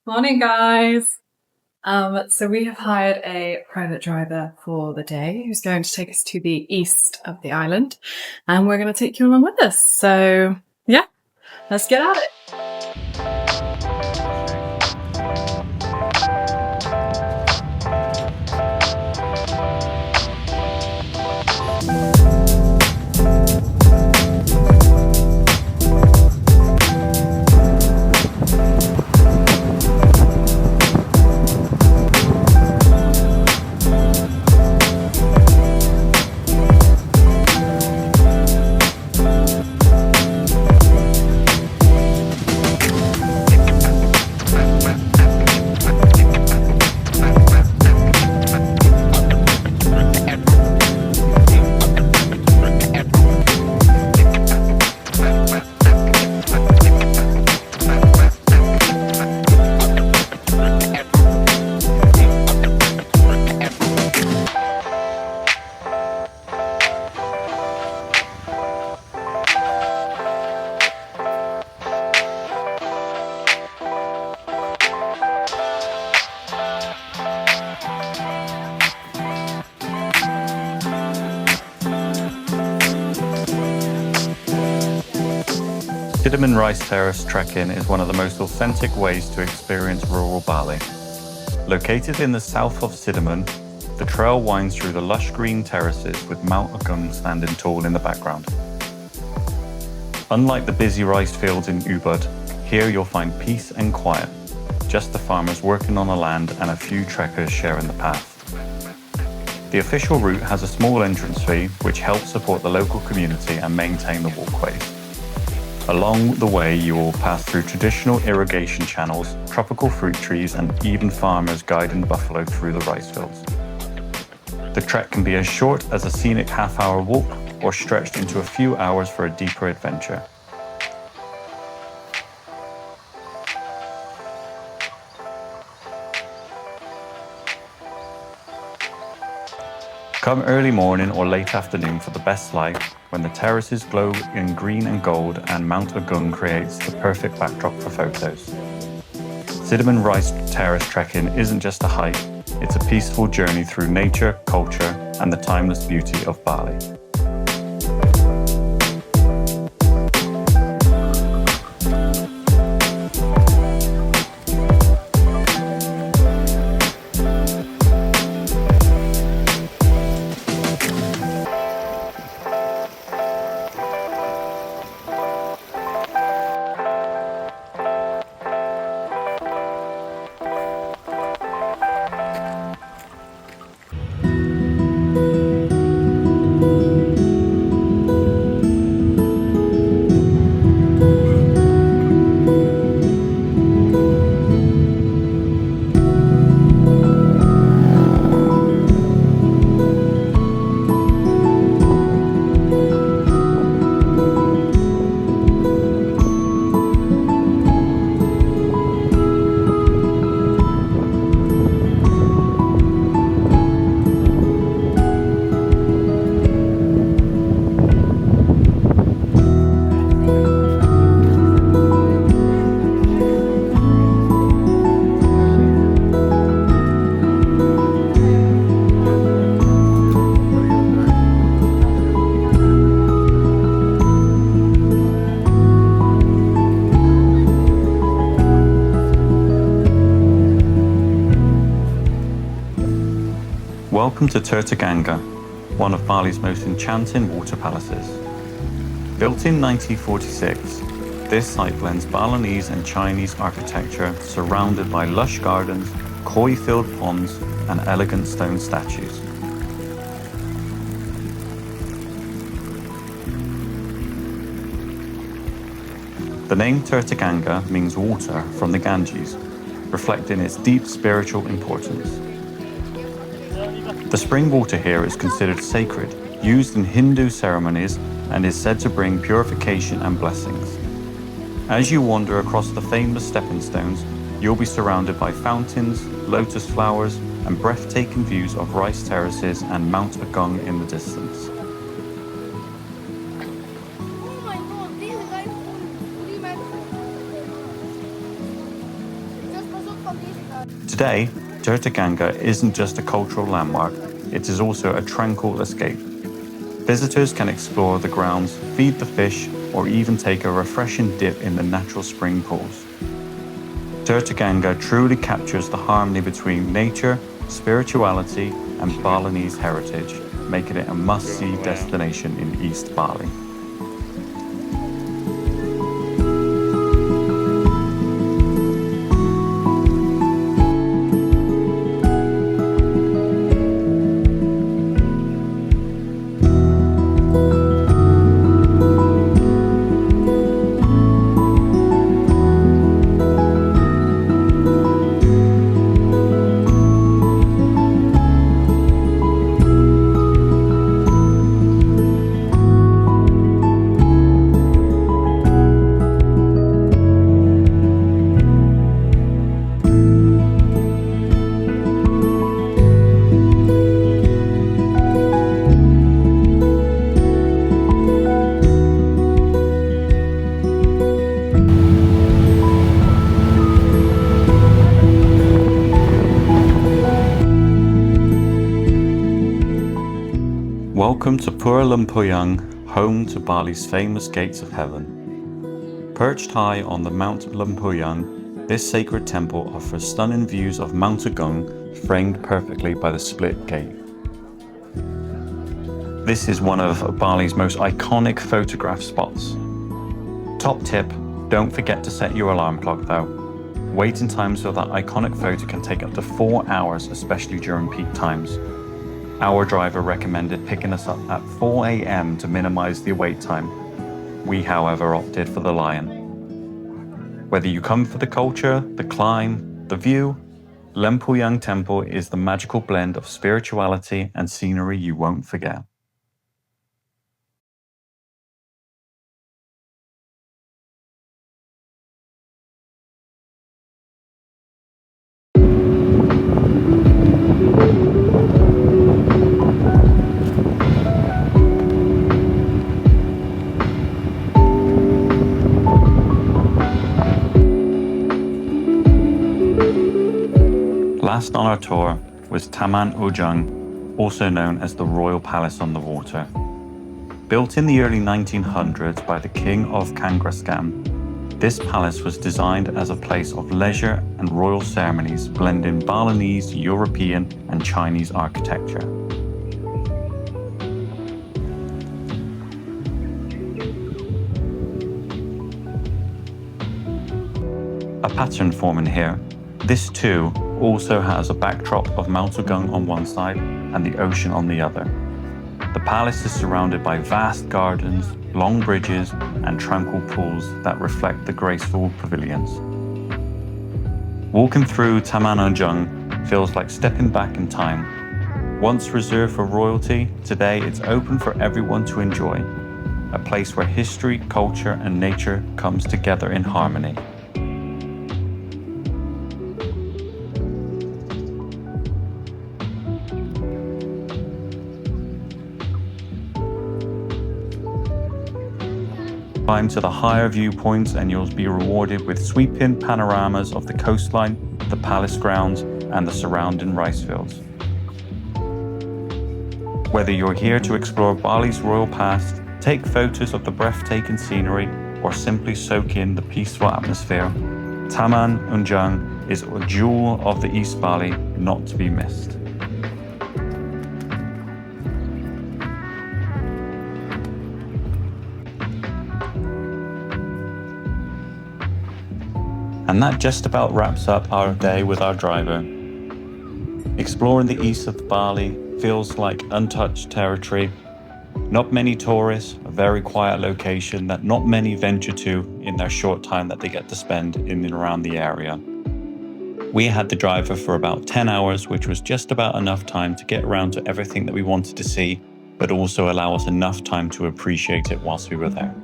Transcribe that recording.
Morning, guys. So we have hired a private driver for the day who's going to take us to the east of the island, and we're going to take you along with us. So yeah, let's get at it. Sidemen Rice Terrace trekking is one of the most authentic ways to experience rural Bali. Located in the south of Sidemen, the trail winds through the lush green terraces with Mount Ujung standing tall in the background. Unlike the busy rice fields in Ubud, here you'll find peace and quiet, just the farmers working on the land and a few trekkers sharing the path. The official route has a small entrance fee which helps support the local community and maintain the walkways. Along the way, you will pass through traditional irrigation channels, tropical fruit trees, and even farmers guiding buffalo through the rice fields. The trek can be as short as a scenic half-hour walk or stretched into a few hours for a deeper adventure. Come early morning or late afternoon for the best light, when the terraces glow in green and gold and Mount Ujung creates the perfect backdrop for photos. Sidemen Rice Terrace trekking isn't just a hike, it's a peaceful journey through nature, culture, and the timeless beauty of Bali. Welcome to Tirta Gangga, one of Bali's most enchanting water palaces. Built in 1946, this site blends Balinese and Chinese architecture surrounded by lush gardens, koi-filled ponds, and elegant stone statues. The name Tirta Gangga means water from the Ganges, reflecting its deep spiritual importance. The spring water here is considered sacred, used in Hindu ceremonies, and is said to bring purification and blessings. As you wander across the famous stepping stones, You'll be surrounded by fountains, lotus flowers, and breathtaking views of rice terraces and Mount Ujung in the distance. Oh my god, these guys fully matter. Today, Tirta Gangga isn't just a cultural landmark, it is also a tranquil escape. Visitors can explore the grounds, feed the fish, or even take a refreshing dip in the natural spring pools. Tirta Gangga truly captures the harmony between nature, spirituality, and Balinese heritage, making it a must-see destination in East Bali. Welcome to Pura Lempuyang, home to Bali's famous gates of heaven. Perched high on the Mount Lempuyang, this sacred temple offers stunning views of Mount Ujung, framed perfectly by the split gate. This is one of Bali's most iconic photograph spots. Top tip, don't forget to set your alarm clock though. Waiting times for that iconic photo can take up to 4 hours, especially during peak times. Our driver recommended picking us up at 4 a.m. to minimize the wait time. We, however, opted for the lion. Whether you come for the culture, the climb, the view, Lempuyang Temple is the magical blend of spirituality and scenery you won't forget. Last on our tour was Taman Ujung, also known as the Royal Palace on the Water. Built in the early 1900s by the King of Gangga, this palace was designed as a place of leisure and royal ceremonies, blending Balinese, European, and Chinese architecture. A pattern forming here. This too also has a backdrop of Mount Ujung on one side and the ocean on the other. The palace is surrounded by vast gardens, long bridges, and tranquil pools that reflect the graceful pavilions. Walking through Taman Ujung feels like stepping back in time. Once reserved for royalty, today it's open for everyone to enjoy. A place where history, culture, and nature comes together in harmony. Climb to the higher viewpoints and you'll be rewarded with sweeping panoramas of the coastline, the palace grounds, and the surrounding rice fields. Whether you're here to explore Bali's royal past, take photos of the breathtaking scenery, or simply soak in the peaceful atmosphere, Taman Ujung is a jewel of the East Bali not to be missed. And that just about wraps up our day with our driver. Exploring the east of Bali feels like untouched territory. Not many tourists, a very quiet location that not many venture to in their short time that they get to spend in and around the area. We had the driver for about 10 hours, which was just about enough time to get around to everything that we wanted to see, but also allow us enough time to appreciate it whilst we were there.